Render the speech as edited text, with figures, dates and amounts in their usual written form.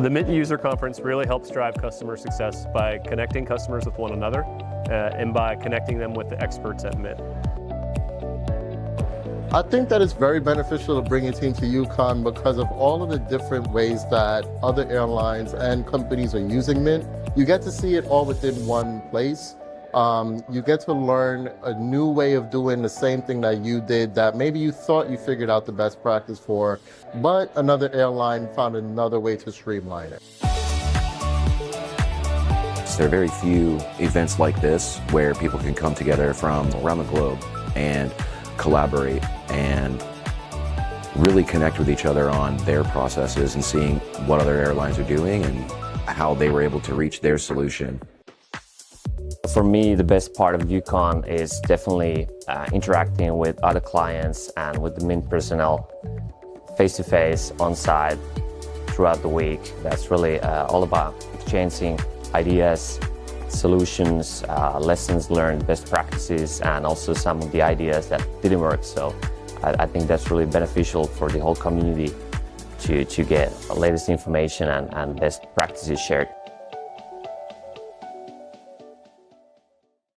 The Mint User Conference really helps drive customer success by connecting customers with one another and by connecting them with the experts at Mint. I think that it's very beneficial to bring your team to Ucon because of all of the different ways that other airlines and companies are using Mint. You get to see it all within one place. You get to learn a new way of doing the same thing that you did that maybe you thought you figured out the best practice for, but another airline found another way to streamline it. There are very few events like this where people can come together from around the globe and collaborate and really connect with each other on their processes and seeing what other airlines are doing and how they were able to reach their solution. For me, the best part of Ucon is definitely interacting with other clients and with the Mint personnel face-to-face, on-site, throughout the week. That's really all about exchanging ideas, solutions, lessons learned, best practices, and also some of the ideas that didn't work. So I think that's really beneficial for the whole community to get the latest information and best practices shared.